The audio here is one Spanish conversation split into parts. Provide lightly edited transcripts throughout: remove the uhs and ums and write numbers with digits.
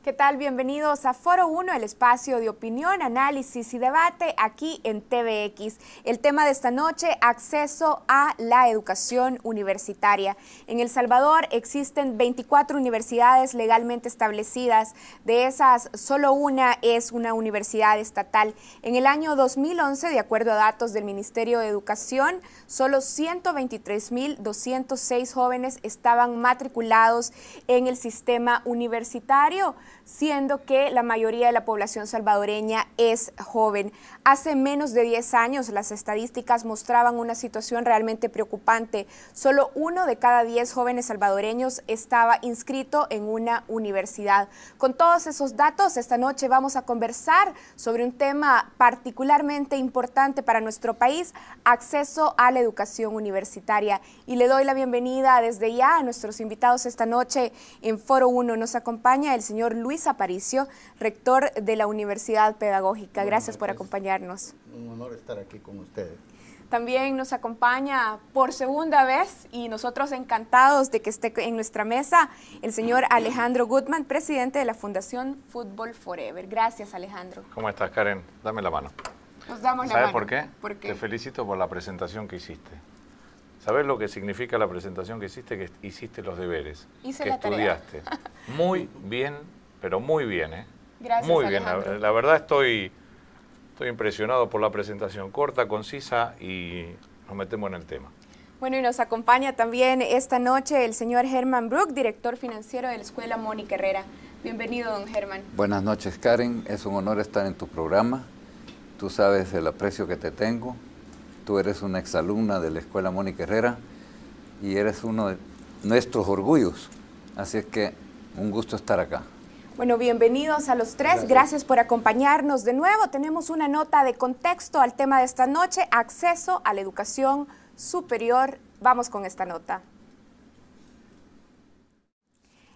¿Qué tal? Bienvenidos a Foro 1, el espacio de opinión, análisis y debate aquí en TVX. El tema de esta noche, acceso a la educación universitaria. En El Salvador existen 24 universidades legalmente establecidas. De esas, solo una es una universidad estatal. En el año 2011, de acuerdo a datos del Ministerio de Educación, solo 123.206 jóvenes estaban matriculados en el sistema universitario, siendo que la mayoría de la población salvadoreña es joven. Hace menos de 10 años las estadísticas mostraban una situación realmente preocupante. Solo 1 de cada 10 jóvenes salvadoreños estaba inscrito en una universidad. Con todos esos datos, esta noche vamos a conversar sobre un tema particularmente importante para nuestro país, acceso a la educación universitaria. Y le doy la bienvenida desde ya a nuestros invitados esta noche en Foro 1. Nos acompaña el señor Luis Aparicio, rector de la Universidad Pedagógica. Gracias por acompañarnos. Un honor estar aquí con ustedes. También nos acompaña por segunda vez y nosotros encantados de que esté en nuestra mesa el señor Alejandro Gutman, presidente de la Fundación Fútbol Forever. Gracias, Alejandro. ¿Cómo estás, Karen? Dame la mano. Nos damos la ¿Sabes mano. por qué? ¿Por qué? Te felicito por la presentación que hiciste. ¿Sabes lo que significa la presentación que hiciste? Que hiciste los deberes. Hice que la tarea. estudiaste. Muy bien, pero muy bien, ¿eh? Gracias, muy bien. Alejandro. La verdad estoy impresionado por la presentación corta, concisa y nos metemos en el tema. Bueno, y nos acompaña también esta noche el señor Germán Brook, director financiero de la Escuela Mónica Herrera. Bienvenido, don Germán. Buenas noches, Karen. Es un honor estar en tu programa. Tú sabes el aprecio que te tengo. Tú eres una exalumna de la Escuela Mónica Herrera y eres uno de nuestros orgullos. Así es que un gusto estar acá. Bueno, bienvenidos a los tres. Gracias por acompañarnos de nuevo. Tenemos una nota de contexto al tema de esta noche, acceso a la educación superior. Vamos con esta nota.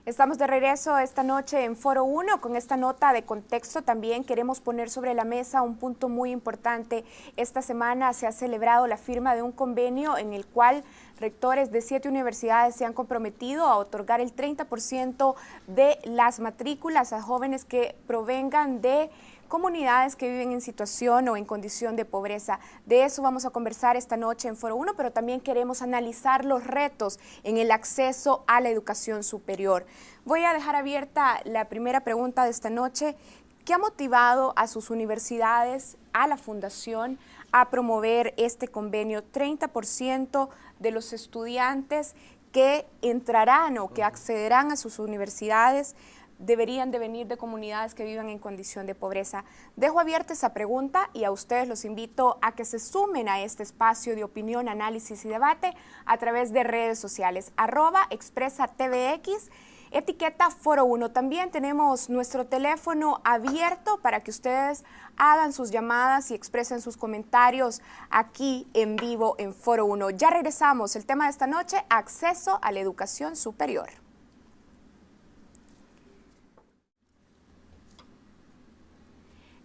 Estamos de regreso esta noche en Foro 1 con esta nota de contexto. También queremos poner sobre la mesa un punto muy importante. Esta semana se ha celebrado la firma de un convenio en el cual rectores de 7 universidades se han comprometido a otorgar el 30% de las matrículas a jóvenes que provengan de comunidades que viven en situación o en condición de pobreza. De eso vamos a conversar esta noche en Foro 1, pero también queremos analizar los retos en el acceso a la educación superior. Voy a dejar abierta la primera pregunta de esta noche. ¿Qué ha motivado a sus universidades, a la Fundación, a promover este convenio? 30% de los estudiantes que entrarán o que accederán a sus universidades deberían de venir de comunidades que vivan en condición de pobreza. Dejo abierta esa pregunta y a ustedes los invito a que se sumen a este espacio de opinión, análisis y debate a través de redes sociales, @expresatvx, etiqueta Foro 1. También tenemos nuestro teléfono abierto para que ustedes hagan sus llamadas y expresen sus comentarios aquí en vivo en Foro 1. Ya regresamos. El tema de esta noche, acceso a la educación superior.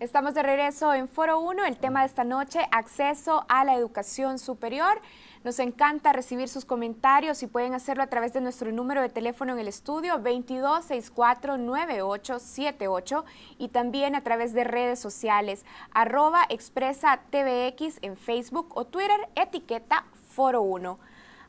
Estamos de regreso en Foro 1, el tema de esta noche, acceso a la educación superior. Nos encanta recibir sus comentarios y pueden hacerlo a través de nuestro número de teléfono en el estudio 22649878 y también a través de redes sociales @expresatvx en Facebook o Twitter, etiqueta Foro 1.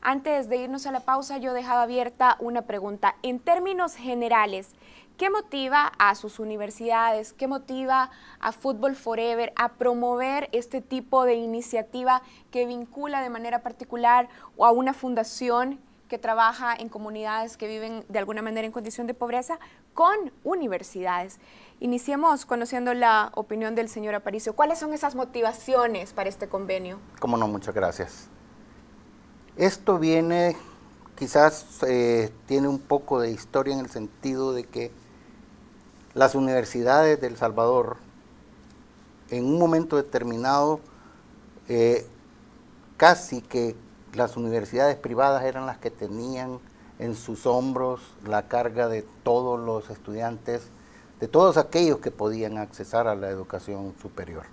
Antes de irnos a la pausa, yo dejaba abierta una pregunta. En términos generales, ¿qué motiva a sus universidades, qué motiva a Fútbol Forever a promover este tipo de iniciativa que vincula de manera particular o a una fundación que trabaja en comunidades que viven de alguna manera en condición de pobreza con universidades? Iniciemos conociendo la opinión del señor Aparicio. ¿Cuáles son esas motivaciones para este convenio? Cómo no, muchas gracias. Esto viene, quizás tiene un poco de historia en el sentido de que las universidades de El Salvador, en un momento determinado, casi que las universidades privadas eran las que tenían en sus hombros la carga de todos los estudiantes, de todos aquellos que podían accesar a la educación superior.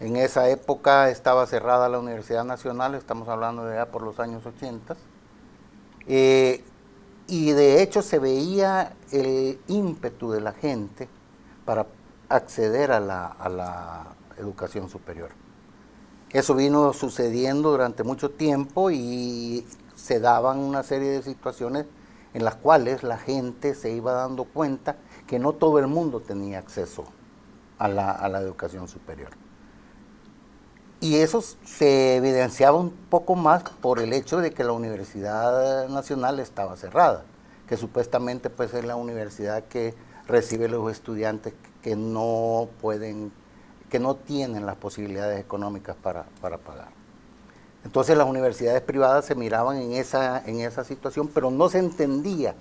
En esa época estaba cerrada la Universidad Nacional, estamos hablando de ya por los años 80. y de hecho se veía el ímpetu de la gente para acceder a la educación superior. Eso vino sucediendo durante mucho tiempo y se daban una serie de situaciones en las cuales la gente se iba dando cuenta que no todo el mundo tenía acceso a la educación superior. Y eso se evidenciaba un poco más por el hecho de que la Universidad Nacional estaba cerrada, que supuestamente pues es la universidad que recibe a los estudiantes que no pueden, que no tienen las posibilidades económicas para pagar. Entonces las universidades privadas se miraban en esa situación, pero no se entendía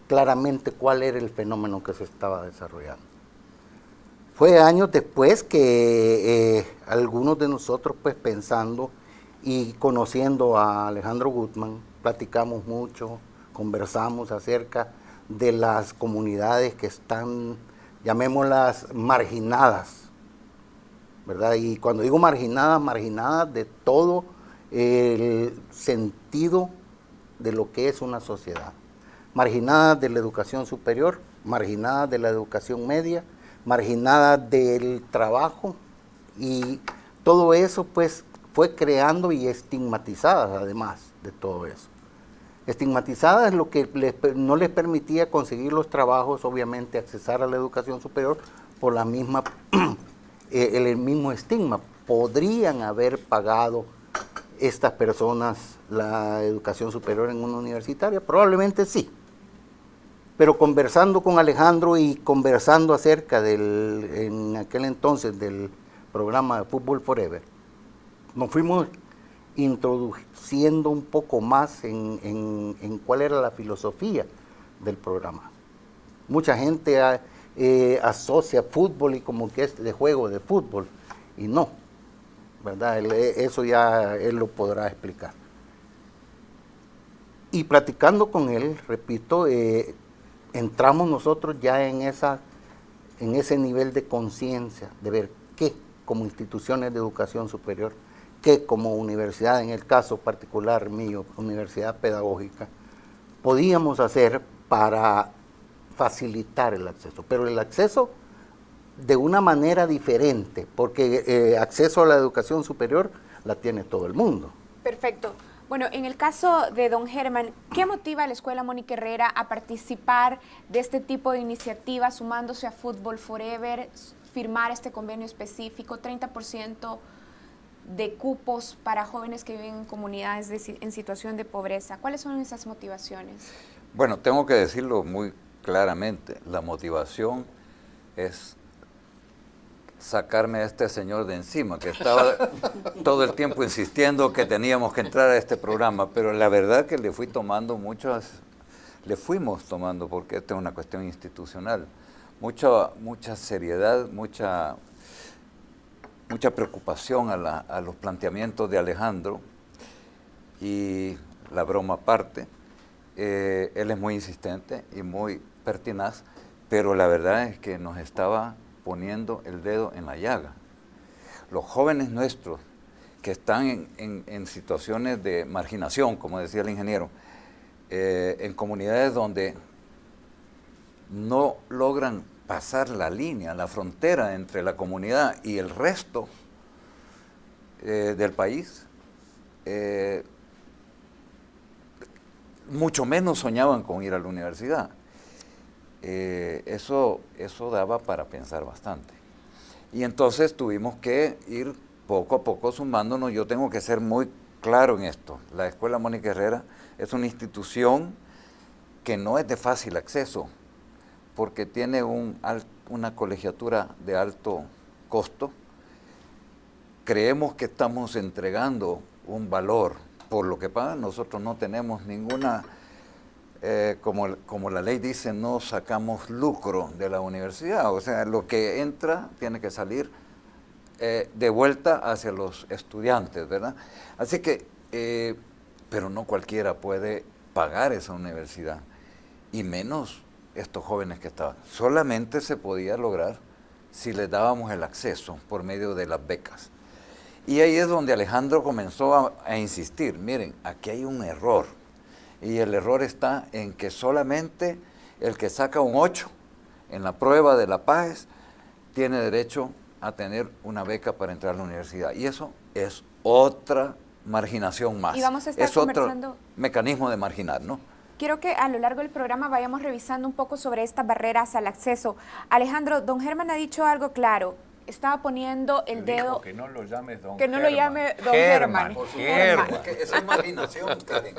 claramente cuál era el fenómeno que se estaba desarrollando. Fue años después que algunos de nosotros, pues pensando y conociendo a Alejandro Gutman, platicamos mucho, conversamos acerca de las comunidades que están, llamémoslas, marginadas, ¿verdad? Y cuando digo marginadas, marginadas de todo el sentido de lo que es una sociedad. Marginadas de la educación superior, marginadas de la educación media, marginadas del trabajo, y todo eso pues fue creando y estigmatizadas además de todo eso. Estigmatizadas es lo que no les permitía conseguir los trabajos, obviamente accesar a la educación superior por la misma, el mismo estigma. ¿Podrían haber pagado estas personas la educación superior en una universitaria? Probablemente sí. Pero conversando con Alejandro y conversando acerca en aquel entonces del programa de Fútbol Forever, nos fuimos introduciendo un poco más en cuál era la filosofía del programa. Mucha gente asocia fútbol y como que es de juego de fútbol, y no, ¿verdad? Eso ya él lo podrá explicar. Y platicando con él, repito, entramos nosotros ya en ese nivel de conciencia, de ver qué como instituciones de educación superior, qué como universidad, en el caso particular mío, universidad pedagógica, podíamos hacer para facilitar el acceso, pero el acceso de una manera diferente, porque acceso a la educación superior la tiene todo el mundo. Perfecto. Bueno, en el caso de don Germán, ¿qué motiva a la Escuela Mónica Herrera a participar de este tipo de iniciativas, sumándose a Fútbol Forever, firmar este convenio específico, 30% de cupos para jóvenes que viven en comunidades en situación de pobreza? ¿Cuáles son esas motivaciones? Bueno, tengo que decirlo muy claramente, la motivación es sacarme a este señor de encima, que estaba todo el tiempo insistiendo que teníamos que entrar a este programa, pero la verdad que le fuimos tomando, porque esta es una cuestión institucional, mucha seriedad, mucha preocupación a los planteamientos de Alejandro, y la broma aparte, él es muy insistente y muy pertinaz, pero la verdad es que nos estaba poniendo el dedo en la llaga. Los jóvenes nuestros que están en situaciones de marginación, como decía el ingeniero, en comunidades donde no logran pasar la línea, la frontera entre la comunidad y el resto del país, mucho menos soñaban con ir a la universidad. Eso daba para pensar bastante. Y entonces tuvimos que ir poco a poco sumándonos. Yo tengo que ser muy claro en esto. La Escuela Mónica Herrera es una institución que no es de fácil acceso, porque tiene una colegiatura de alto costo. Creemos que estamos entregando un valor por lo que pagan. Nosotros no tenemos ninguna... como la ley dice, no sacamos lucro de la universidad, o sea, lo que entra tiene que salir de vuelta hacia los estudiantes, ¿verdad? Así que, pero no cualquiera puede pagar esa universidad, y menos estos jóvenes que estaban. Solamente se podía lograr si les dábamos el acceso por medio de las becas. Y ahí es donde Alejandro comenzó a insistir, miren, aquí hay un error. Y el error está en que solamente el que saca un 8 en la prueba de la PAES tiene derecho a tener una beca para entrar a la universidad. Y eso es otra marginación más. Y vamos a estar es conversando. otro mecanismo de marginar, ¿no? Quiero que a lo largo del programa vayamos revisando un poco sobre estas barreras al acceso. Alejandro, don Germán ha dicho algo claro. Estaba poniendo el dedo... que no lo llames don Que no Germán. lo llame don Germán. Germán. Es que esa es marginación, Karen.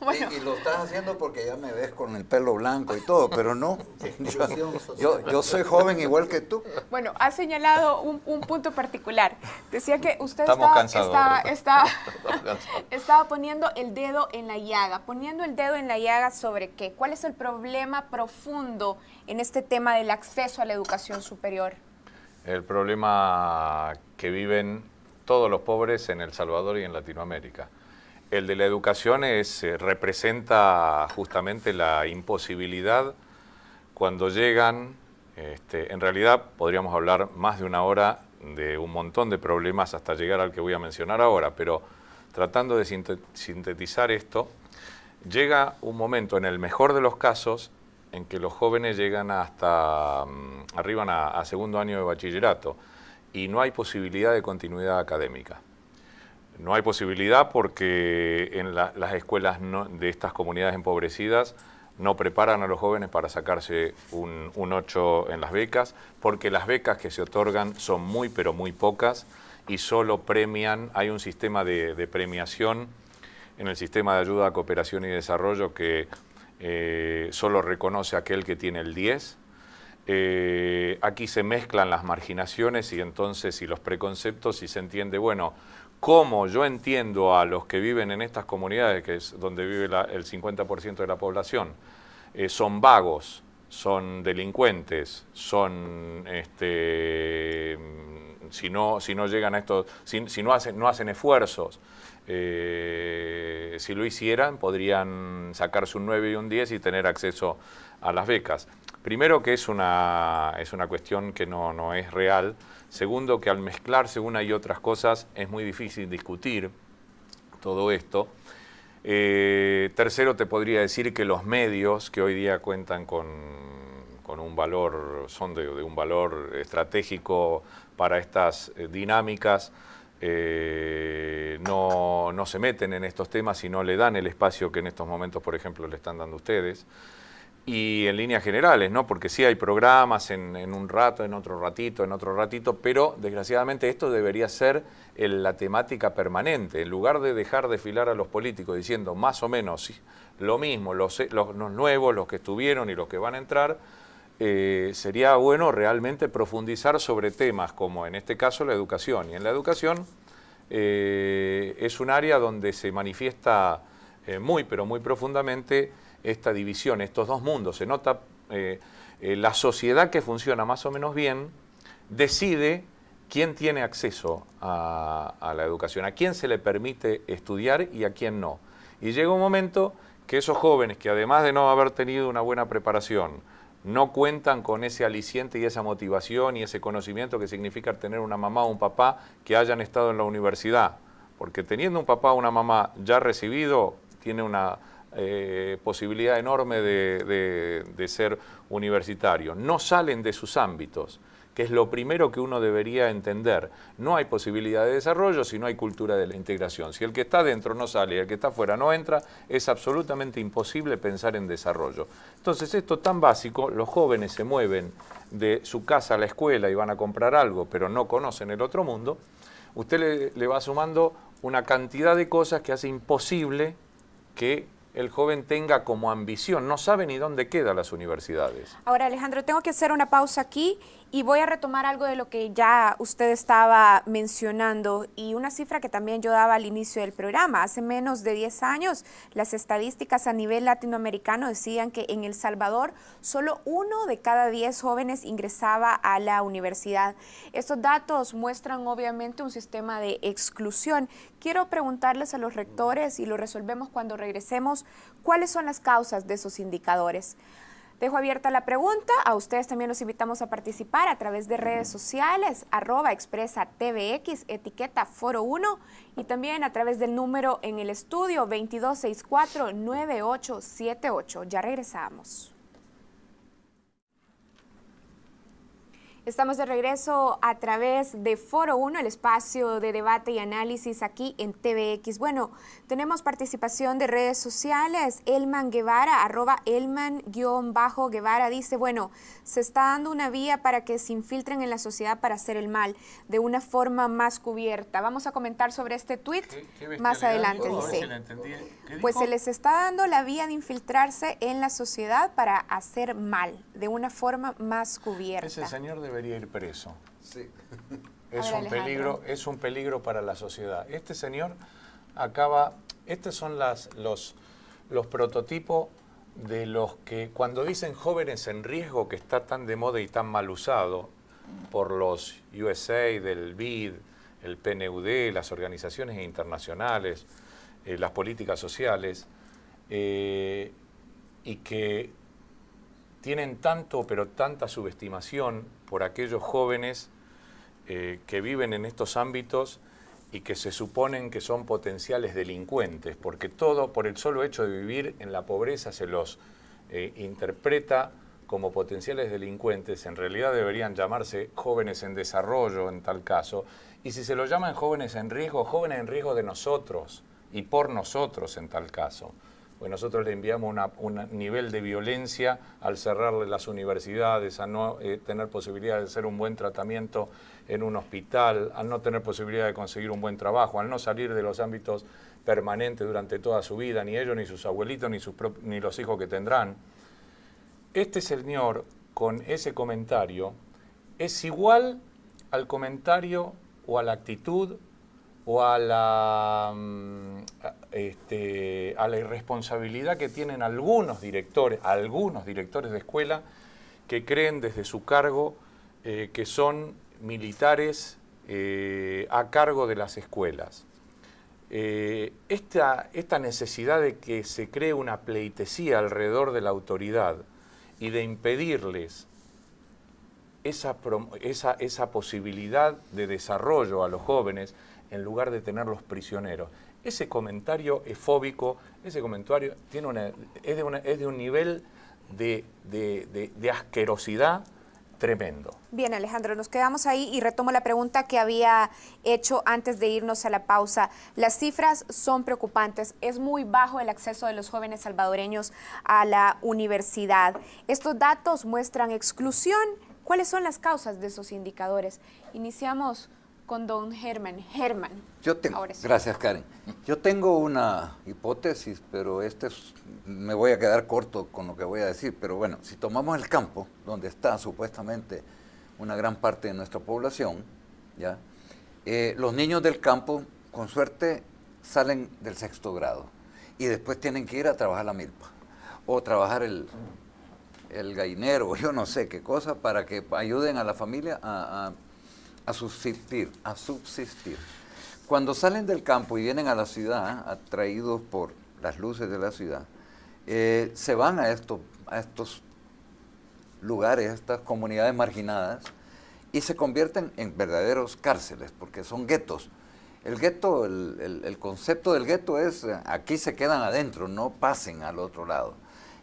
Bueno. Y lo estás haciendo porque ya me ves con el pelo blanco y todo, pero no. Yo soy joven igual que tú. Bueno, ha señalado un punto particular. Decía que usted Estamos cansados. estaba poniendo el dedo en la llaga. ¿Poniendo el dedo en la llaga sobre qué? ¿Cuál es el problema profundo en este tema del acceso a la educación superior? El problema que viven todos los pobres en El Salvador y en Latinoamérica. El de la educación representa justamente la imposibilidad cuando llegan, en realidad podríamos hablar más de una hora de un montón de problemas hasta llegar al que voy a mencionar ahora, pero tratando de sintetizar esto, llega un momento, en el mejor de los casos, en que los jóvenes llegan hasta, arriban a segundo año de bachillerato y no hay posibilidad de continuidad académica. No hay posibilidad porque en las escuelas de estas comunidades empobrecidas no preparan a los jóvenes para sacarse un 8 en las becas, porque las becas que se otorgan son muy pero muy pocas y solo premian, hay un sistema de premiación en el sistema de ayuda a cooperación y desarrollo que solo reconoce a aquel que tiene el 10. Aquí se mezclan las marginaciones y entonces y los preconceptos y se entiende, bueno, cómo yo entiendo a los que viven en estas comunidades, que es donde vive el 50% de la población, son vagos, son delincuentes, son, si no llegan a esto, si no hacen esfuerzos, si lo hicieran, podrían sacarse un 9 y un 10 y tener acceso a las becas. Primero, que es una cuestión que no es real. Segundo, que al mezclarse una y otras cosas es muy difícil discutir todo esto. Tercero, te podría decir que los medios que hoy día cuentan con un valor, son de un valor estratégico para estas dinámicas, no se meten en estos temas y no le dan el espacio que en estos momentos, por ejemplo, le están dando ustedes. Y en líneas generales, ¿no? Porque sí hay programas en un rato, en otro ratito, pero desgraciadamente esto debería ser la temática permanente. En lugar de dejar desfilar a los políticos diciendo más o menos lo mismo, los nuevos, los que estuvieron y los que van a entrar, sería bueno realmente profundizar sobre temas como en este caso la educación. Y en la educación es un área donde se manifiesta muy pero muy profundamente esta división, estos dos mundos. Se nota la sociedad que funciona más o menos bien decide quién tiene acceso a la educación, a quién se le permite estudiar y a quién no. Y llega un momento que esos jóvenes que además de no haber tenido una buena preparación, no cuentan con ese aliciente y esa motivación y ese conocimiento que significa tener una mamá o un papá que hayan estado en la universidad. Porque teniendo un papá o una mamá ya recibido, tiene una posibilidad enorme de ser universitario. No salen de sus ámbitos, que es lo primero que uno debería entender. No hay posibilidad de desarrollo si no hay cultura de la integración. Si el que está dentro no sale y el que está afuera no entra, es absolutamente imposible pensar en desarrollo. Entonces, esto tan básico, los jóvenes se mueven de su casa a la escuela y van a comprar algo, pero no conocen el otro mundo, usted le va sumando una cantidad de cosas que hace imposible que el joven tenga como ambición, no sabe ni dónde quedan las universidades. Ahora, Alejandro, tengo que hacer una pausa aquí y voy a retomar algo de lo que ya usted estaba mencionando y una cifra que también yo daba al inicio del programa. Hace menos de 10 años, las estadísticas a nivel latinoamericano decían que en El Salvador solo 1 de cada 10 jóvenes ingresaba a la universidad. Estos datos muestran obviamente un sistema de exclusión. Quiero preguntarles a los rectores, y lo resolvemos cuando regresemos, ¿cuáles son las causas de esos indicadores? Dejo abierta la pregunta. A ustedes también los invitamos a participar a través de redes sociales, @expresatvx, etiqueta Foro 1, y también a través del número en el estudio 2264-9878. Ya regresamos. Estamos de regreso a través de Foro 1, el espacio de debate y análisis aquí en TVX. Bueno, tenemos participación de redes sociales. Elman Guevara, @Elman_Guevara, dice, bueno, se está dando una vía para que se infiltren en la sociedad para hacer el mal de una forma más cubierta. Vamos a comentar sobre este tuit más adelante, dice. Pues se les está dando la vía de infiltrarse en la sociedad para hacer mal de una forma más cubierta. Ese señor debería ir preso. Sí. Es un peligro para la sociedad. Este señor estos son los prototipos de los que cuando dicen jóvenes en riesgo, que está tan de moda y tan mal usado por los USA, del BID, el PNUD, las organizaciones internacionales, las políticas sociales, y que tienen tanta subestimación por aquellos jóvenes que viven en estos ámbitos y que se suponen que son potenciales delincuentes, porque todo, por el solo hecho de vivir en la pobreza, se los interpreta como potenciales delincuentes. En realidad deberían llamarse jóvenes en desarrollo en tal caso, y si se los llaman jóvenes en riesgo de nosotros y por nosotros en tal caso. Pues nosotros le enviamos un nivel de violencia al cerrarle las universidades, a no tener posibilidad de hacer un buen tratamiento en un hospital, al no tener posibilidad de conseguir un buen trabajo, al no salir de los ámbitos permanentes durante toda su vida, ni ellos, ni sus abuelitos, ni los hijos que tendrán. Este señor, con ese comentario, es igual al comentario o a la actitud o a la irresponsabilidad que tienen algunos directores de escuela que creen desde su cargo que son militares a cargo de las escuelas. Esta necesidad de que se cree una pleitesía alrededor de la autoridad y de impedirles esa posibilidad de desarrollo a los jóvenes, en lugar de tenerlos prisioneros. Ese comentario es fóbico, ese comentario es de un nivel de asquerosidad tremendo. Bien, Alejandro, nos quedamos ahí y retomo la pregunta que había hecho antes de irnos a la pausa. Las cifras son preocupantes. Es muy bajo el acceso de los jóvenes salvadoreños a la universidad. Estos datos muestran exclusión. ¿Cuáles son las causas de esos indicadores? Iniciamos con don Germán. Gracias, Karen. Yo tengo una hipótesis, pero me voy a quedar corto con lo que voy a decir. Pero bueno, si tomamos el campo, donde está supuestamente una gran parte de nuestra población, ¿ya? Los niños del campo, con suerte, salen del 6º grado y después tienen que ir a trabajar la milpa o trabajar el gallinero, yo no sé qué cosa, para que ayuden a la familia a subsistir. Cuando salen del campo y vienen a la ciudad, atraídos por las luces de la ciudad, se van a estos lugares, a estas comunidades marginadas, y se convierten en verdaderos cárceles, porque son guetos. El gueto, el concepto del gueto es, aquí se quedan adentro, no pasen al otro lado.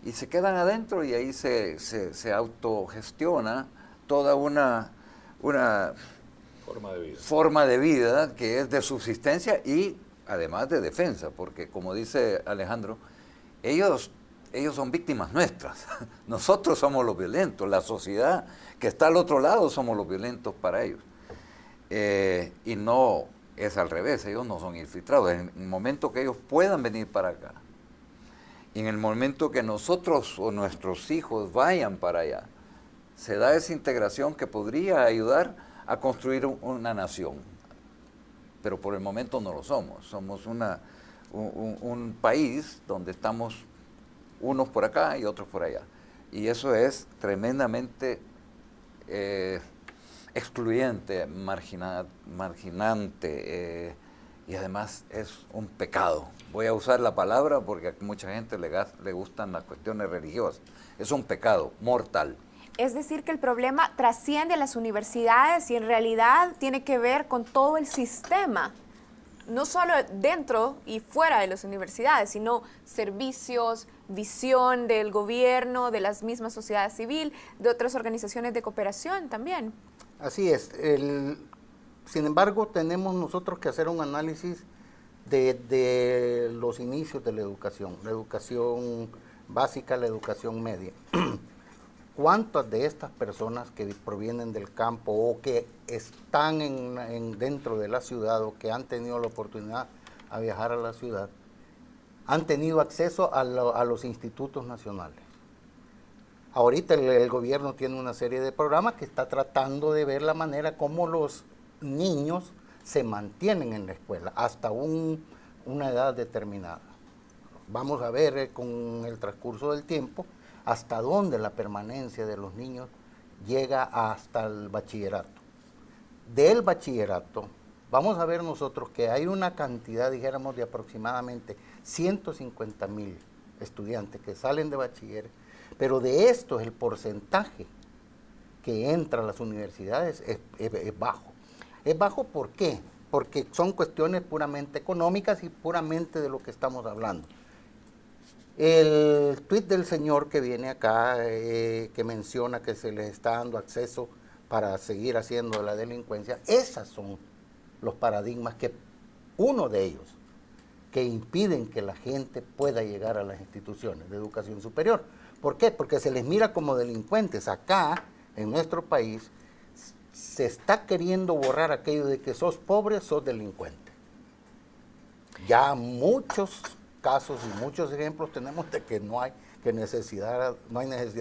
Y se quedan adentro y ahí se autogestiona toda una forma de vida que es de subsistencia y además de defensa, porque como dice Alejandro, ellos son víctimas nuestras. Nosotros somos los violentos, la sociedad que está al otro lado somos los violentos para ellos. Y no es al revés, ellos no son infiltrados. En el momento que ellos puedan venir para acá, y en el momento que nosotros o nuestros hijos vayan para allá, se da esa integración que podría ayudar a construir una nación. Pero por el momento no lo somos. Somos un país donde estamos unos por acá y otros por allá. Y eso es tremendamente excluyente, marginante, y además es un pecado. Voy a usar la palabra porque a mucha gente le gustan las cuestiones religiosas. Es un pecado mortal. Es decir, que el problema trasciende a las universidades y en realidad tiene que ver con todo el sistema, no solo dentro y fuera de las universidades, sino servicios, visión del gobierno, de las mismas sociedades civil, de otras organizaciones de cooperación también. Así es. Sin embargo, tenemos nosotros que hacer un análisis de los inicios de la educación básica, la educación media. ¿Cuántas de estas personas que provienen del campo o que están dentro de la ciudad o que han tenido la oportunidad a viajar a la ciudad han tenido acceso a los institutos nacionales? Ahorita el gobierno tiene una serie de programas que está tratando de ver la manera como los niños se mantienen en la escuela hasta una edad determinada. Vamos a ver con el transcurso del tiempo hasta dónde la permanencia de los niños llega hasta el bachillerato. Del bachillerato, vamos a ver nosotros que hay una cantidad, dijéramos, de aproximadamente 150,000 estudiantes que salen de bachiller, pero de estos el porcentaje que entra a las universidades es bajo. Es bajo, ¿por qué? Porque son cuestiones puramente económicas y puramente de lo que estamos hablando. El tuit del señor que viene acá, que menciona que se les está dando acceso para seguir haciendo la delincuencia, esos son los paradigmas uno de ellos, que impiden que la gente pueda llegar a las instituciones de educación superior. ¿Por qué? Porque se les mira como delincuentes. Acá, en nuestro país, se está queriendo borrar aquello de que sos pobre, sos delincuente. Ya muchos casos y muchos ejemplos tenemos de que no hay necesidad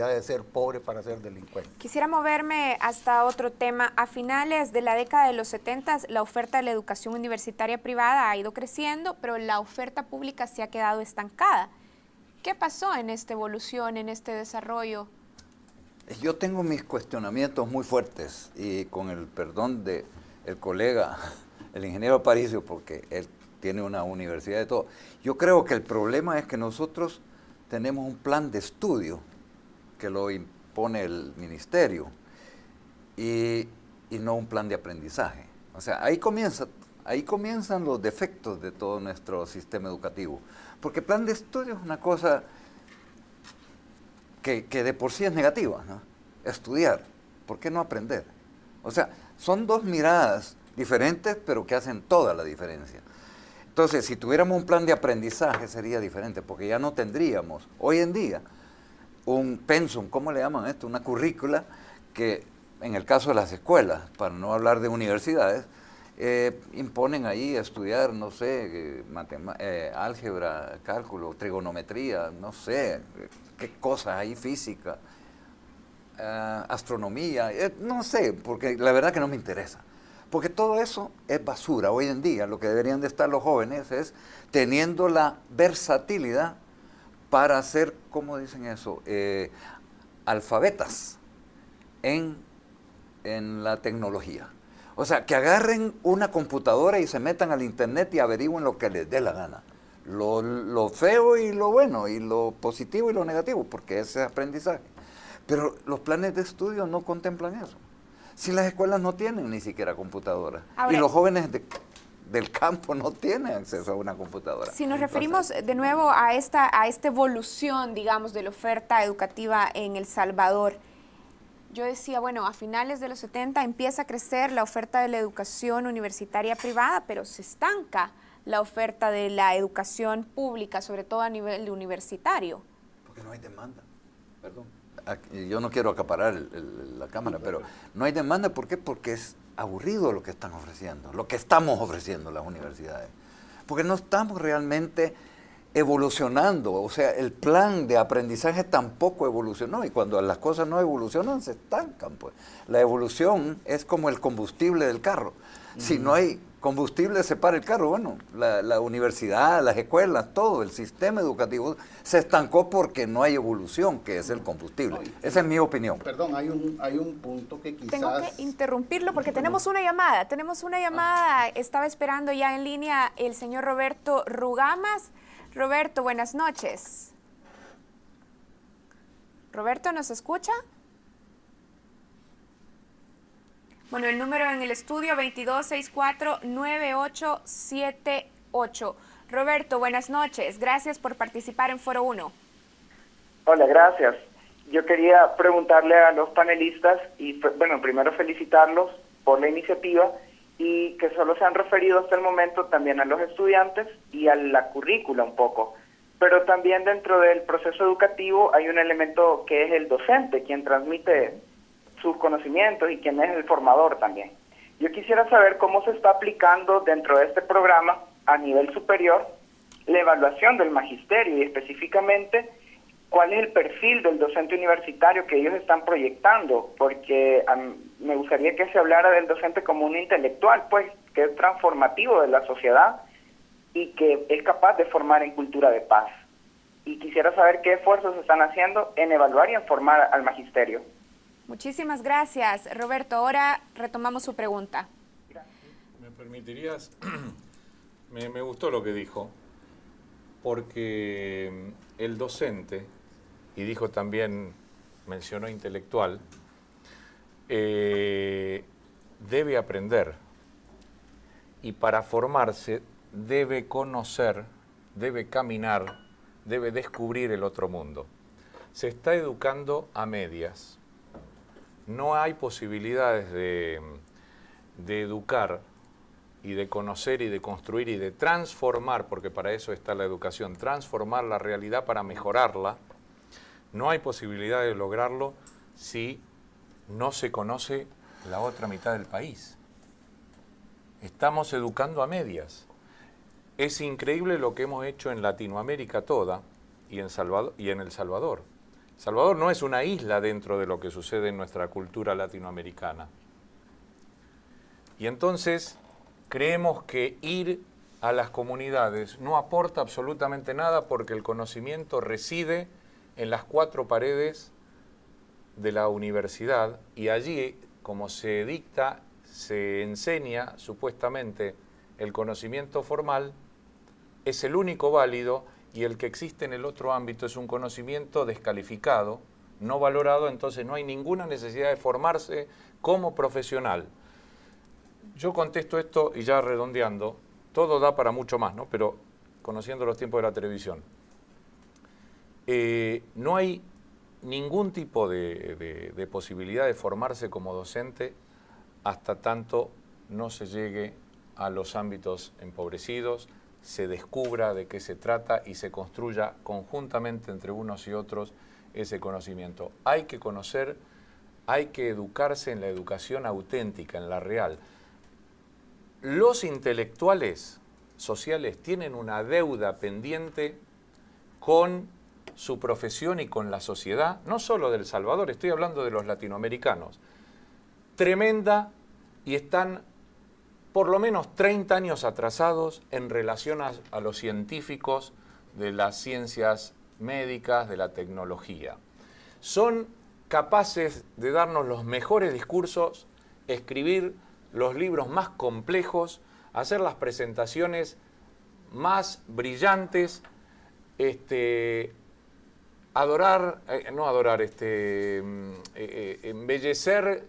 de ser pobre para ser delincuente. Quisiera moverme hasta otro tema. A finales de la década de los 70, la oferta de la educación universitaria privada ha ido creciendo, pero la oferta pública se ha quedado estancada. ¿Qué pasó en esta evolución, en este desarrollo? Yo tengo mis cuestionamientos muy fuertes y con el perdón del colega, el ingeniero Aparicio, porque él tiene una universidad de todo. Yo creo que el problema es que nosotros tenemos un plan de estudio que lo impone el ministerio y no un plan de aprendizaje. O sea, ahí comienzan los defectos de todo nuestro sistema educativo. Porque plan de estudio es una cosa que de por sí es negativa, ¿no? Estudiar, ¿por qué no aprender? O sea, son dos miradas diferentes, pero que hacen toda la diferencia. Entonces, si tuviéramos un plan de aprendizaje sería diferente, porque ya no tendríamos hoy en día un pensum, ¿cómo le llaman esto? Una currícula que, en el caso de las escuelas, para no hablar de universidades, imponen ahí a estudiar, no sé, álgebra, cálculo, trigonometría, no sé, qué cosas hay, física, astronomía, no sé, porque la verdad que no me interesa. Porque todo eso es basura. Hoy en día lo que deberían de estar los jóvenes es teniendo la versatilidad para ser, ¿cómo dicen eso? Alfabetas en la tecnología. O sea, que agarren una computadora y se metan al internet y averigüen lo que les dé la gana. Lo feo y lo bueno, y lo positivo y lo negativo, porque ese es aprendizaje. Pero los planes de estudio no contemplan eso. Si las escuelas no tienen ni siquiera computadoras, y los jóvenes del campo no tienen acceso a una computadora. Si nos referimos de nuevo a esta evolución, digamos, de la oferta educativa en El Salvador, yo decía, bueno, a finales de los 70 empieza a crecer la oferta de la educación universitaria privada, pero se estanca la oferta de la educación pública, sobre todo a nivel universitario. Porque no hay demanda, perdón. Yo no quiero acaparar la cámara, pero no hay demanda. ¿Por qué? Porque es aburrido lo que están ofreciendo, lo que estamos ofreciendo las universidades. Porque no estamos realmente evolucionando, o sea, el plan de aprendizaje tampoco evolucionó, y cuando las cosas no evolucionan, se estancan, pues. La evolución es como el combustible del carro. Si no hay combustible se para el carro. Bueno, la universidad, las escuelas, todo el sistema educativo se estancó porque no hay evolución, que es el combustible. Esa es mi opinión. Perdón, hay un punto que quizás... Tengo que interrumpirlo porque tenemos una llamada. Estaba esperando ya en línea el señor Roberto Rugamas. Roberto, buenas noches. Roberto, ¿nos escucha? Bueno, el número en el estudio 2264-9878. Roberto, buenas noches. Gracias por participar en Foro 1. Hola, gracias. Yo quería preguntarle a los panelistas y, bueno, primero felicitarlos por la iniciativa y que solo se han referido hasta el momento también a los estudiantes y a la currícula un poco. Pero también dentro del proceso educativo hay un elemento que es el docente, quien transmite sus conocimientos y quien es el formador también. Yo quisiera saber cómo se está aplicando dentro de este programa a nivel superior la evaluación del magisterio y específicamente cuál es el perfil del docente universitario que ellos están proyectando, porque me gustaría que se hablara del docente como un intelectual, pues, que es transformativo de la sociedad y que es capaz de formar en cultura de paz. Y quisiera saber qué esfuerzos se están haciendo en evaluar y en formar al magisterio. Muchísimas gracias, Roberto. Ahora retomamos su pregunta. ¿Me permitirías? Me gustó lo que dijo, porque el docente, y dijo también, mencionó intelectual, debe aprender y para formarse debe conocer, debe caminar, debe descubrir el otro mundo. Se está educando a medias. No hay posibilidades de educar y de conocer y de construir y de transformar, porque para eso está la educación, transformar la realidad para mejorarla. No hay posibilidad de lograrlo si no se conoce la otra mitad del país. Estamos educando a medias. Es increíble lo que hemos hecho en Latinoamérica toda y en El Salvador. El Salvador no es una isla dentro de lo que sucede en nuestra cultura latinoamericana. Y entonces creemos que ir a las comunidades no aporta absolutamente nada porque el conocimiento reside en las cuatro paredes de la universidad y allí, como se dicta, se enseña supuestamente el conocimiento formal, es el único válido y el que existe en el otro ámbito es un conocimiento descalificado, no valorado, entonces no hay ninguna necesidad de formarse como profesional. Yo contesto esto y ya redondeando, todo da para mucho más, ¿no? Pero conociendo los tiempos de la televisión, no hay ningún tipo de posibilidad de formarse como docente hasta tanto no se llegue a los ámbitos empobrecidos, se descubra de qué se trata y se construya conjuntamente entre unos y otros ese conocimiento. Hay que conocer, hay que educarse en la educación auténtica, en la real. Los intelectuales sociales tienen una deuda pendiente con su profesión y con la sociedad, no solo de El Salvador, estoy hablando de los latinoamericanos, tremenda, y están por lo menos 30 años atrasados en relación a los científicos de las ciencias médicas, de la tecnología. Son capaces de darnos los mejores discursos, escribir los libros más complejos, hacer las presentaciones más brillantes, embellecer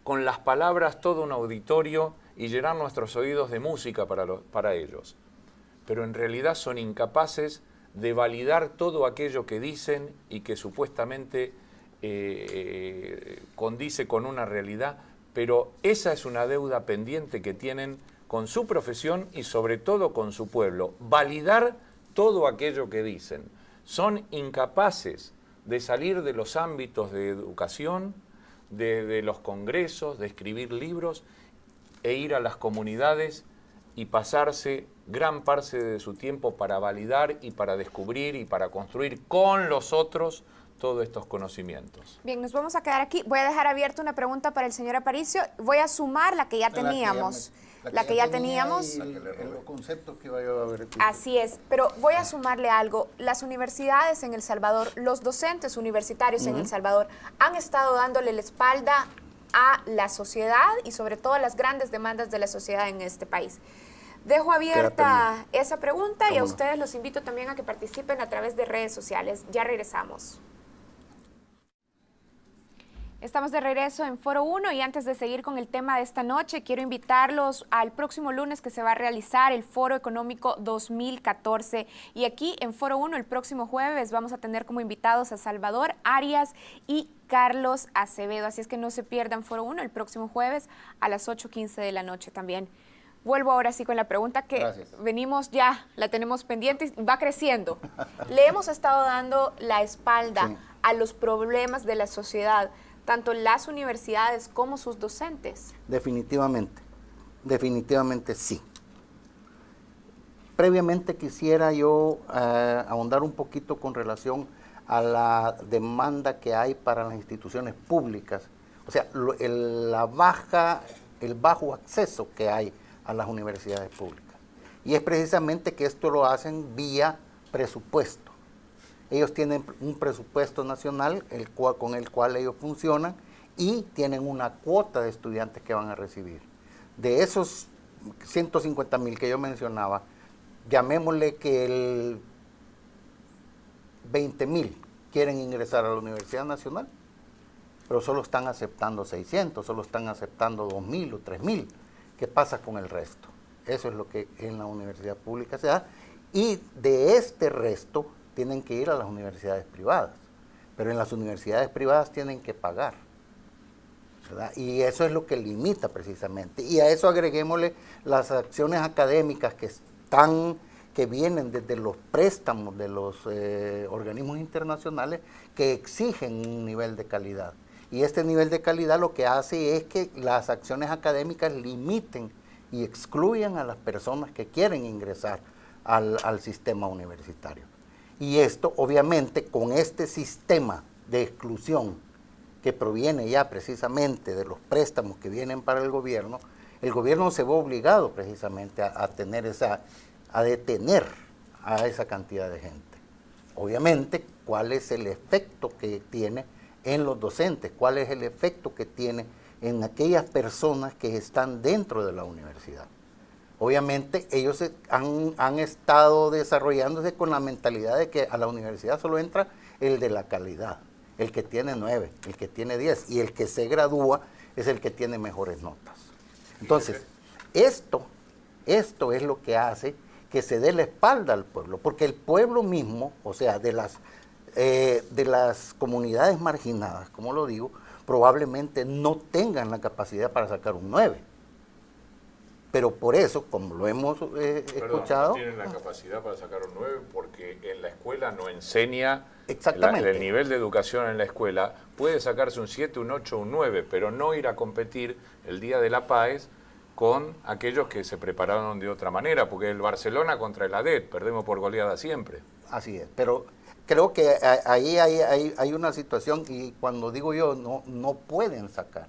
con las palabras todo un auditorio y llenar nuestros oídos de música para ellos. Pero en realidad son incapaces de validar todo aquello que dicen y que supuestamente condice con una realidad, pero esa es una deuda pendiente que tienen con su profesión y sobre todo con su pueblo, validar todo aquello que dicen. Son incapaces de salir de los ámbitos de educación, de los congresos, de escribir libros e ir a las comunidades y pasarse gran parte de su tiempo para validar y para descubrir y para construir con los otros todos estos conocimientos. Bien, nos vamos a quedar aquí. Voy a dejar abierta una pregunta para el señor Aparicio. Voy a sumar la que ya teníamos. la que ya teníamos. Los conceptos que iba yo a ver. Así es, pero voy a sumarle algo. Las universidades en El Salvador, los docentes universitarios en El Salvador han estado dándole la espalda a la sociedad y sobre todo a las grandes demandas de la sociedad en este país. Dejo abierta esa pregunta y a ustedes los invito también a que participen a través de redes sociales. Ya regresamos. Estamos de regreso en Foro 1 y antes de seguir con el tema de esta noche, quiero invitarlos al próximo lunes que se va a realizar el Foro Económico 2014. Y aquí en Foro 1 el próximo jueves vamos a tener como invitados a Salvador Arias y Carlos Acevedo. Así es que no se pierdan Foro 1 el próximo jueves a las 8:15 de la noche también. Vuelvo ahora sí con la pregunta que venimos ya, la tenemos pendiente y va creciendo. Le hemos estado dando la espalda a los problemas de la sociedad, tanto las universidades como sus docentes. Definitivamente, definitivamente sí. Previamente quisiera yo ahondar un poquito con relación a la demanda que hay para las instituciones públicas, o sea, el bajo acceso que hay a las universidades públicas. Y es precisamente que esto lo hacen vía presupuesto. Ellos tienen un presupuesto nacional con el cual ellos funcionan y tienen una cuota de estudiantes que van a recibir. De esos 150,000 que yo mencionaba, llamémosle que el 20,000 quieren ingresar a la Universidad Nacional, pero solo están aceptando 600, solo están aceptando 2,000 o 3,000. ¿Qué pasa con el resto? Eso es lo que en la universidad pública se da. Y de este resto tienen que ir a las universidades privadas. Pero en las universidades privadas tienen que pagar, ¿verdad? Y eso es lo que limita precisamente. Y a eso agreguémosle las acciones académicas que vienen desde los préstamos de los organismos internacionales que exigen un nivel de calidad. Y este nivel de calidad lo que hace es que las acciones académicas limiten y excluyan a las personas que quieren ingresar al sistema universitario. Y esto, obviamente, con este sistema de exclusión que proviene ya precisamente de los préstamos que vienen para el gobierno se ve obligado precisamente a detener a esa cantidad de gente. Obviamente, ¿cuál es el efecto que tiene en los docentes? ¿Cuál es el efecto que tiene en aquellas personas que están dentro de la universidad? Obviamente ellos han estado desarrollándose con la mentalidad de que a la universidad solo entra el de la calidad, el que tiene 9, el que tiene 10, y el que se gradúa es el que tiene mejores notas. Entonces, esto es lo que hace que se dé la espalda al pueblo, porque el pueblo mismo, o sea, de las comunidades marginadas, como lo digo, probablemente no tengan la capacidad para sacar un 9. Pero por eso, como lo hemos escuchado... No tienen la capacidad para sacar un 9 porque en la escuela no enseña... Exactamente. El nivel de educación en la escuela puede sacarse un 7, un 8, un 9, pero no ir a competir el día de la PAES con aquellos que se prepararon de otra manera, porque el Barcelona contra el ADET, perdemos por goleada siempre. Así es, pero creo que ahí hay una situación y cuando digo yo no pueden sacar,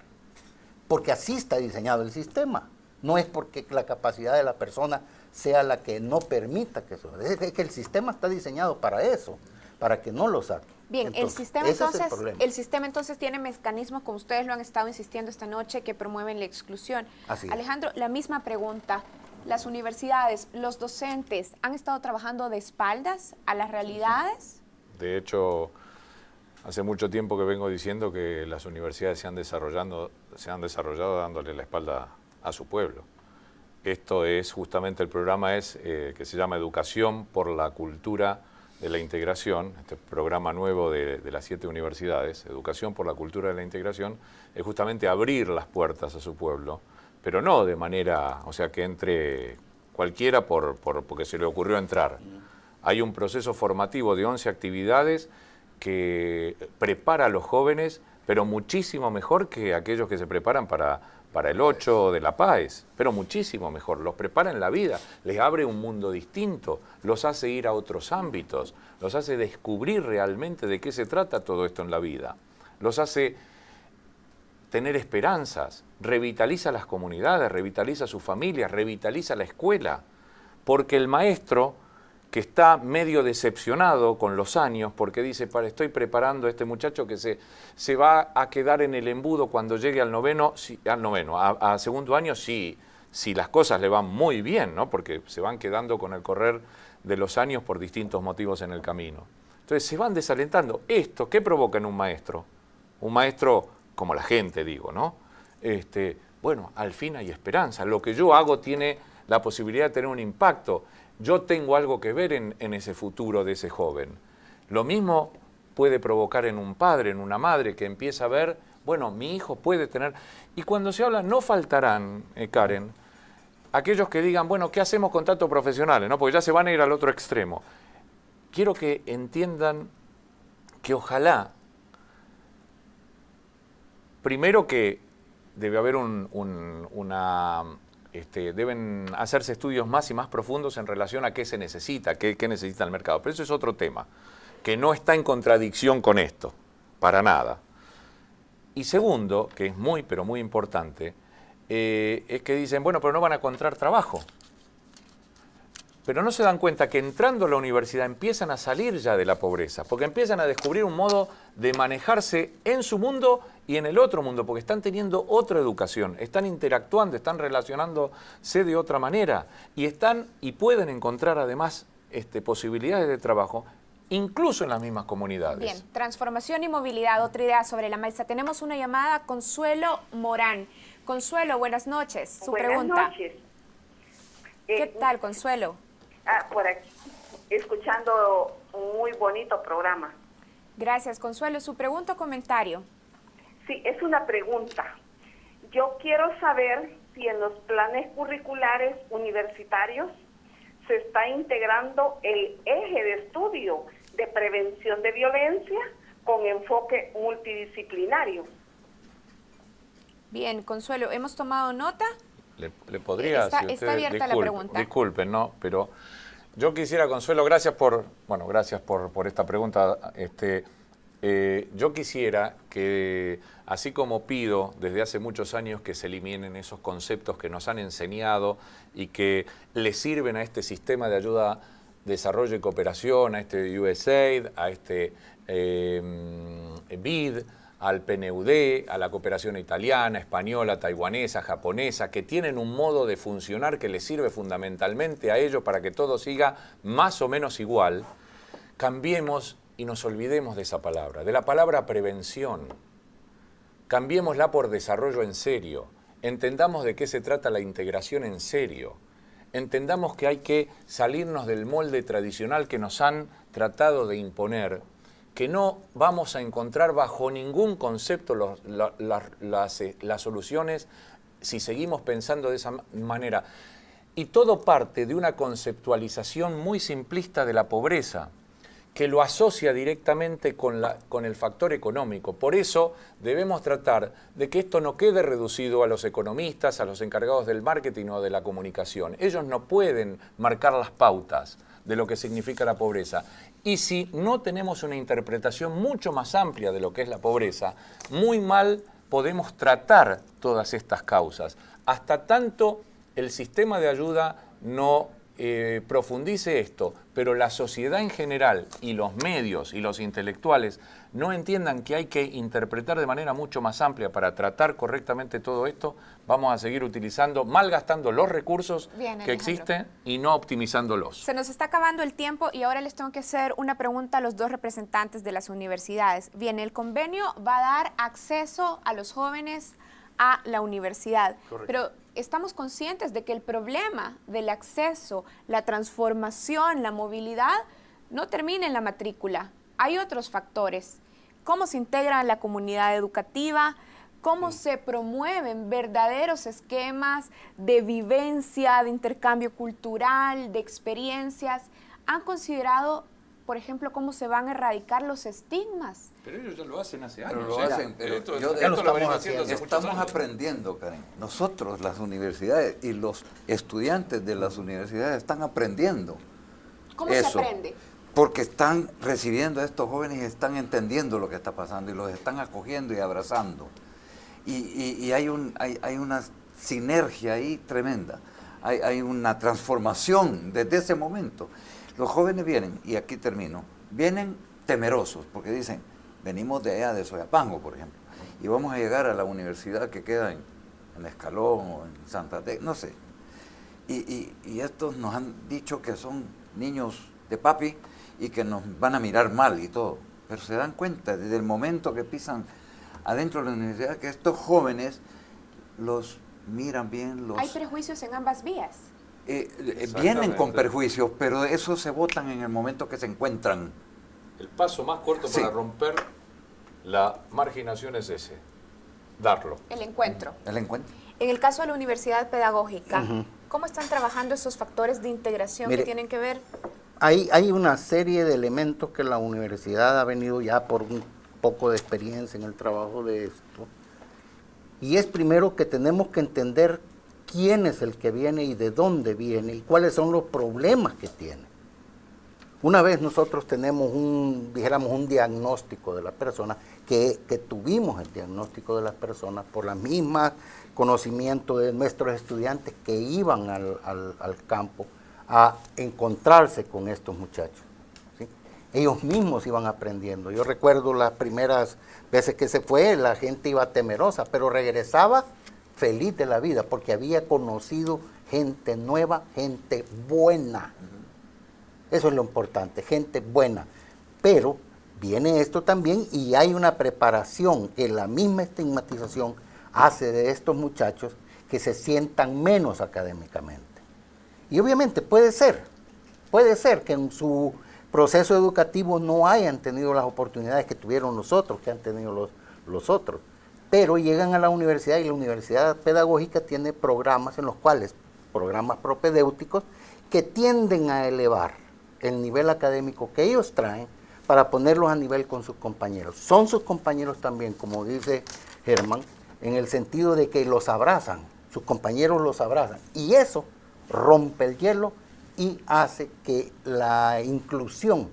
porque así está diseñado el sistema. No es porque la capacidad de la persona sea la que no permita que eso. Es que el sistema está diseñado para eso, para que no lo saque. Bien, entonces, el sistema entonces tiene mecanismos, como ustedes lo han estado insistiendo esta noche, que promueven la exclusión. Así Alejandro, la misma pregunta. ¿Las universidades, los docentes, han estado trabajando de espaldas a las realidades? De hecho, hace mucho tiempo que vengo diciendo que las universidades se han desarrollado dándole la espalda a su pueblo. Esto es justamente el programa que se llama Educación por la Cultura de la Integración, este programa nuevo de las 7 universidades, Educación por la Cultura de la Integración, es justamente abrir las puertas a su pueblo, pero no de manera, o sea, que entre cualquiera porque se le ocurrió entrar. Hay un proceso formativo de 11 actividades que prepara a los jóvenes, pero muchísimo mejor que aquellos que se preparan para el 8 de la PAES, pero muchísimo mejor. Los prepara en la vida, les abre un mundo distinto, los hace ir a otros ámbitos, los hace descubrir realmente de qué se trata todo esto en la vida, los hace tener esperanzas, revitaliza las comunidades, revitaliza sus familias, revitaliza la escuela, porque el maestro que está medio decepcionado con los años, porque dice, estoy preparando a este muchacho que se va a quedar en el embudo cuando llegue al noveno, a segundo año, si las cosas le van muy bien, ¿no? Porque se van quedando con el correr de los años por distintos motivos en el camino. Entonces se van desalentando. ¿Esto qué provoca en un maestro? Un maestro como la gente, digo, ¿no? Bueno, al fin hay esperanza. Lo que yo hago tiene la posibilidad de tener un impacto. Yo tengo algo que ver en ese futuro de ese joven. Lo mismo puede provocar en un padre, en una madre, que empieza a ver, bueno, mi hijo puede tener... Y cuando se habla, no faltarán, Karen, aquellos que digan, bueno, ¿qué hacemos con tantos profesionales? ¿No? Porque ya se van a ir al otro extremo. Quiero que entiendan que ojalá, primero que debe haber deben hacerse estudios más y más profundos en relación a qué se necesita, qué necesita el mercado. Pero eso es otro tema, que no está en contradicción con esto, para nada. Y segundo, que es muy, pero muy importante, es que dicen, bueno, pero no van a encontrar trabajo. Pero no se dan cuenta que entrando a la universidad empiezan a salir ya de la pobreza, porque empiezan a descubrir un modo de manejarse en su mundo y en el otro mundo, porque están teniendo otra educación, están interactuando, están relacionándose de otra manera y pueden encontrar además posibilidades de trabajo, incluso en las mismas comunidades. Bien, transformación y movilidad, otra idea sobre la mesa. Tenemos una llamada, Consuelo Morán. Consuelo, buenas noches. Su pregunta. Buenas noches. ¿Qué tal, Consuelo? Por aquí, escuchando un muy bonito programa. Gracias, Consuelo. ¿Su pregunta o comentario? Sí, es una pregunta. Yo quiero saber si en los planes curriculares universitarios se está integrando el eje de estudio de prevención de violencia con enfoque multidisciplinario. Bien, Consuelo, hemos tomado nota. Le podría, está si usted, abierta la pregunta. Disculpen, no, pero yo quisiera, Consuelo, gracias por esta pregunta. Yo quisiera que, así como pido desde hace muchos años que se eliminen esos conceptos que nos han enseñado y que le sirven a este sistema de ayuda, desarrollo y cooperación, a este USAID, a este BID, al PNUD, a la cooperación italiana, española, taiwanesa, japonesa, que tienen un modo de funcionar que les sirve fundamentalmente a ellos para que todo siga más o menos igual, cambiemos y nos olvidemos de esa palabra, de la palabra prevención. Cambiémosla por desarrollo en serio. Entendamos de qué se trata la integración en serio. Entendamos que hay que salirnos del molde tradicional que nos han tratado de imponer, que no vamos a encontrar bajo ningún concepto las soluciones si seguimos pensando de esa manera. Y todo parte de una conceptualización muy simplista de la pobreza, que lo asocia directamente con el factor económico. Por eso debemos tratar de que esto no quede reducido a los economistas, a los encargados del marketing o de la comunicación. Ellos no pueden marcar las pautas de lo que significa la pobreza. Y si no tenemos una interpretación mucho más amplia de lo que es la pobreza, muy mal podemos tratar todas estas causas. Hasta tanto el sistema de ayuda no profundice esto, pero la sociedad en general y los medios y los intelectuales no entiendan que hay que interpretar de manera mucho más amplia para tratar correctamente todo esto, vamos a seguir utilizando, malgastando los recursos que existen y no optimizándolos. Se nos está acabando el tiempo y ahora les tengo que hacer una pregunta a los dos representantes de las universidades. Bien, el convenio va a dar acceso a los jóvenes a la universidad, pero estamos conscientes de que el problema del acceso, la transformación, la movilidad, no termina en la matrícula. Hay otros factores. ¿Cómo se integra la comunidad educativa? ¿Cómo se promueven verdaderos esquemas de vivencia, de intercambio cultural, de experiencias? ¿Han considerado, por ejemplo, cómo se van a erradicar los estigmas? Pero ellos ya lo hacen hace años. Pero lo hacen, pero esto lo venimos haciendo hace muchos estamos años. aprendiendo, Karen. Nosotros, las universidades y los estudiantes de las universidades están aprendiendo. ¿Cómo se aprende? Porque están recibiendo a estos jóvenes y están entendiendo lo que está pasando y los están acogiendo y abrazando. y hay una sinergia ahí tremenda, hay una transformación desde ese momento. Los jóvenes vienen, y aquí termino, vienen temerosos, porque dicen, venimos de allá de Soyapango, por ejemplo, y vamos a llegar a la universidad que queda en Escalón o en Santa Tecla, no sé. Y estos nos han dicho que son niños de papi y que nos van a mirar mal y todo. Pero se dan cuenta desde el momento que pisan adentro de la universidad que estos jóvenes los miran bien. Hay prejuicios en ambas vías. Vienen con perjuicios, pero esos se botan en el momento que se encuentran. El paso más corto para romper la marginación es ese, darlo. El encuentro. El encuentro. En el caso de la universidad pedagógica, ¿cómo están trabajando esos factores de integración que tienen que ver? Hay una serie de elementos que la universidad ha venido ya por un poco de experiencia en el trabajo de esto. Y es primero que tenemos que entender quién es el que viene y de dónde viene y cuáles son los problemas que tiene. Una vez nosotros tenemos un diagnóstico de la persona, que tuvimos el diagnóstico de las personas por la misma conocimiento de nuestros estudiantes que iban al campo a encontrarse con estos muchachos, ¿sí? Ellos mismos iban aprendiendo. Yo recuerdo las primeras veces que se fue, la gente iba temerosa, pero regresaba feliz de la vida porque había conocido gente nueva, gente buena. Eso es lo importante, gente buena. Pero viene esto también y hay una preparación que la misma estigmatización hace de estos muchachos que se sientan menos académicamente. Y obviamente puede ser que en su proceso educativo no hayan tenido las oportunidades que tuvieron los otros, que han tenido los otros. Pero llegan a la universidad y la universidad pedagógica tiene programas en los cuales, programas propedéuticos, que tienden a elevar el nivel académico que ellos traen para ponerlos a nivel con sus compañeros. Son sus compañeros también, como dice Germán, en el sentido de que los abrazan, sus compañeros los abrazan. Y eso rompe el hielo y hace que la inclusión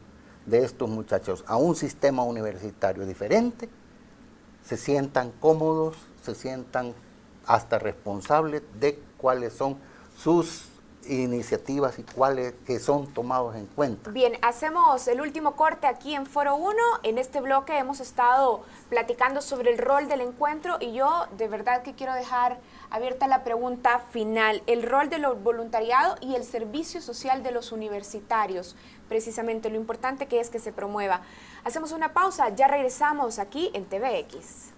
de estos muchachos a un sistema universitario diferente se sientan cómodos, se sientan hasta responsables de cuáles son sus iniciativas y cuáles que son tomados en cuenta. Bien, hacemos el último corte aquí en Foro 1. En este bloque hemos estado platicando sobre el rol del encuentro y yo de verdad que quiero dejar abierta la pregunta final. El rol del voluntariado y el servicio social de los universitarios, precisamente lo importante que es que se promueva. Hacemos una pausa, ya regresamos aquí en TVX.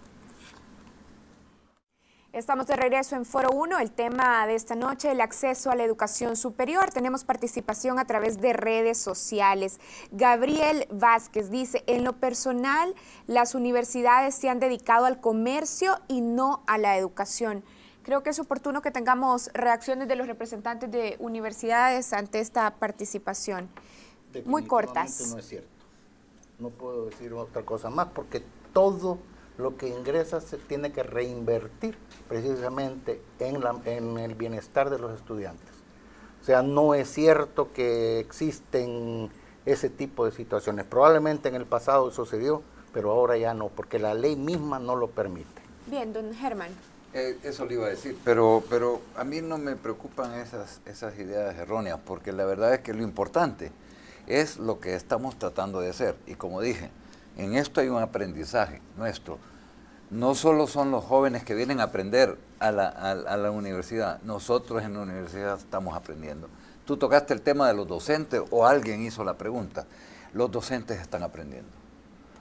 Estamos de regreso en Foro 1, el tema de esta noche, el acceso a la educación superior. Tenemos participación a través de redes sociales. Gabriel Vázquez dice, en lo personal, las universidades se han dedicado al comercio y no a la educación. Creo que es oportuno que tengamos reacciones de los representantes de universidades ante esta participación. Muy cortas. No es cierto. No puedo decir otra cosa más porque todo lo que ingresa se tiene que reinvertir precisamente en el bienestar de los estudiantes. O sea, no es cierto que existen ese tipo de situaciones. Probablemente en el pasado sucedió, pero ahora ya no, porque la ley misma no lo permite. Bien, don Germán. Eso le iba a decir, pero a mí no me preocupan esas ideas erróneas, porque la verdad es que lo importante es lo que estamos tratando de hacer. Y como dije, en esto hay un aprendizaje nuestro. No solo son los jóvenes que vienen a aprender a la universidad, nosotros en la universidad estamos aprendiendo. Tú tocaste el tema de los docentes o alguien hizo la pregunta. Los docentes están aprendiendo.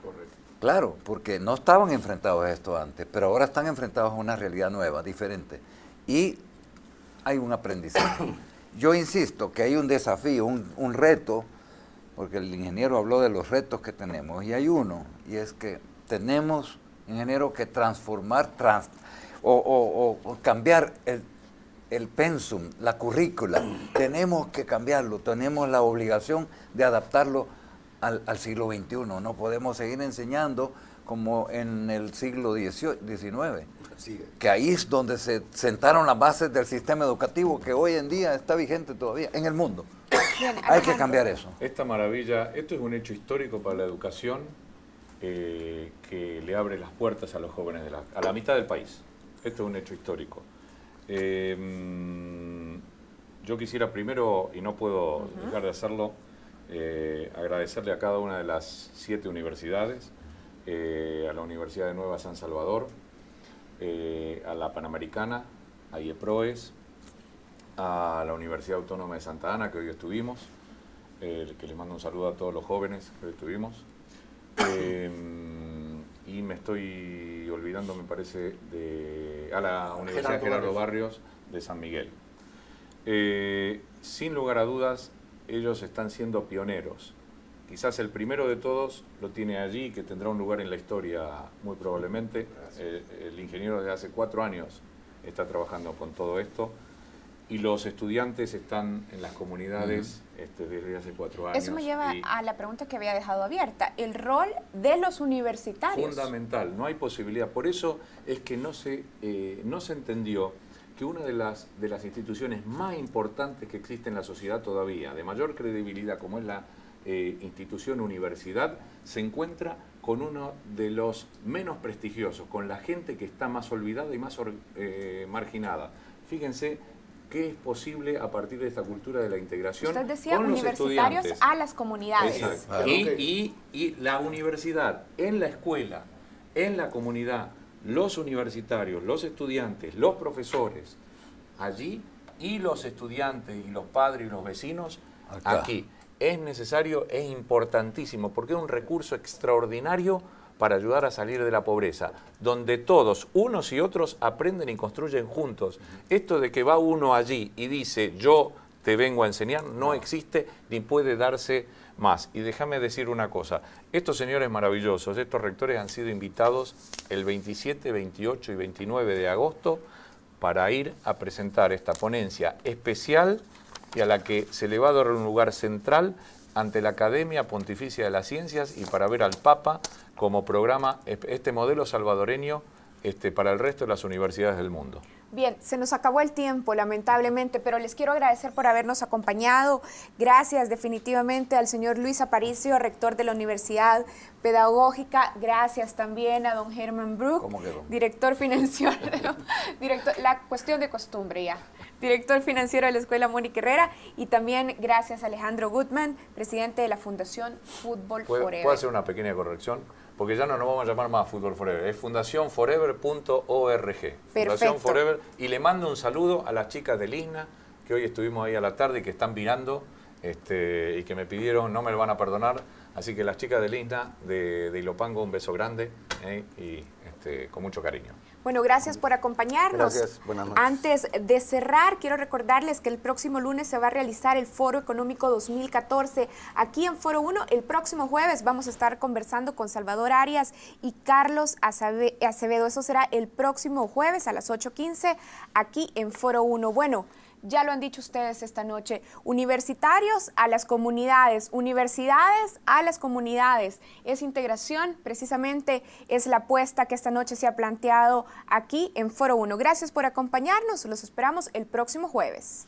Correcto. Claro, porque no estaban enfrentados a esto antes, pero ahora están enfrentados a una realidad nueva, diferente. Y hay un aprendizaje. Yo insisto que hay un desafío, un reto, porque el ingeniero habló de los retos que tenemos, y hay uno, y es que tenemos, ingeniero, que transformar o cambiar el pensum, la currícula. Tenemos que cambiarlo, tenemos la obligación de adaptarlo al siglo XXI. No podemos seguir enseñando como en el siglo XIX, que ahí es donde se sentaron las bases del sistema educativo que hoy en día está vigente todavía en el mundo. Bien, hay que cambiar eso. Esta maravilla, esto es un hecho histórico para la educación que le abre las puertas a los jóvenes a la mitad del país. Esto es un hecho histórico. Yo quisiera primero, y no puedo dejar de hacerlo, agradecerle a cada una de las 7 universidades, a la Universidad de Nueva San Salvador, a la Panamericana, a IEPROES, a la Universidad Autónoma de Santa Ana, que hoy estuvimos, que les mando un saludo a todos los jóvenes que hoy estuvimos. Y me estoy olvidando, me parece, a la Universidad Gerardo Barrios de San Miguel. Sin lugar a dudas, ellos están siendo pioneros. Quizás el primero de todos lo tiene allí, que tendrá un lugar en la historia muy probablemente. El ingeniero desde hace 4 años está trabajando con todo esto. Y los estudiantes están en las comunidades desde hace 4 años. Eso me lleva a la pregunta que había dejado abierta, el rol de los universitarios. Fundamental, no hay posibilidad. Por eso es que no se entendió que una de las instituciones más importantes que existe en la sociedad todavía, de mayor credibilidad, como es la institución universidad, se encuentra con uno de los menos prestigiosos, con la gente que está más olvidada y más marginada. Fíjense qué es posible a partir de esta cultura de la integración. Usted decía con los universitarios estudiantes. a las comunidades. Exacto. Y la universidad en la escuela, en la comunidad, los universitarios, los estudiantes, los profesores, allí, y los estudiantes y los padres y los vecinos, aquí. Es necesario, es importantísimo, porque es un recurso extraordinario para ayudar a salir de la pobreza, donde todos, unos y otros, aprenden y construyen juntos. Esto de que va uno allí y dice, yo te vengo a enseñar, no existe ni puede darse más. Y déjame decir una cosa, estos señores maravillosos, estos rectores han sido invitados el 27, 28 y 29 de agosto para ir a presentar esta ponencia especial y a la que se le va a dar un lugar central ante la Academia Pontificia de las Ciencias y para ver al Papa como programa este modelo salvadoreño para el resto de las universidades del mundo. Bien, se nos acabó el tiempo, lamentablemente, pero les quiero agradecer por habernos acompañado. Gracias definitivamente al señor Luis Aparicio, rector de la Universidad Pedagógica. Gracias también a don Germán Brook, director financiero, la cuestión de costumbre ya, director financiero de la Escuela Mónica Herrera, y también gracias a Alejandro Gutman, presidente de la Fundación Fútbol Forever. ¿Puedo hacer una pequeña corrección? Porque ya no nos vamos a llamar más Fútbol Forever, es fundacionforever.org. Fundación Forever. Y le mando un saludo a las chicas del ISNA, que hoy estuvimos ahí a la tarde y que están mirando y que me pidieron, no me lo van a perdonar. Así que las chicas del ISNA de Ilopango, un beso grande y con mucho cariño. Bueno, gracias por acompañarnos. Gracias, buenas noches. Antes de cerrar, quiero recordarles que el próximo lunes se va a realizar el Foro Económico 2014 aquí en Foro 1. El próximo jueves vamos a estar conversando con Salvador Arias y Carlos Acevedo. Eso será el próximo jueves a las 8:15 aquí en Foro 1. Bueno, ya lo han dicho ustedes esta noche, universitarios a las comunidades, universidades a las comunidades. Esa integración precisamente es la apuesta que esta noche se ha planteado aquí en Foro 1. Gracias por acompañarnos, los esperamos el próximo jueves.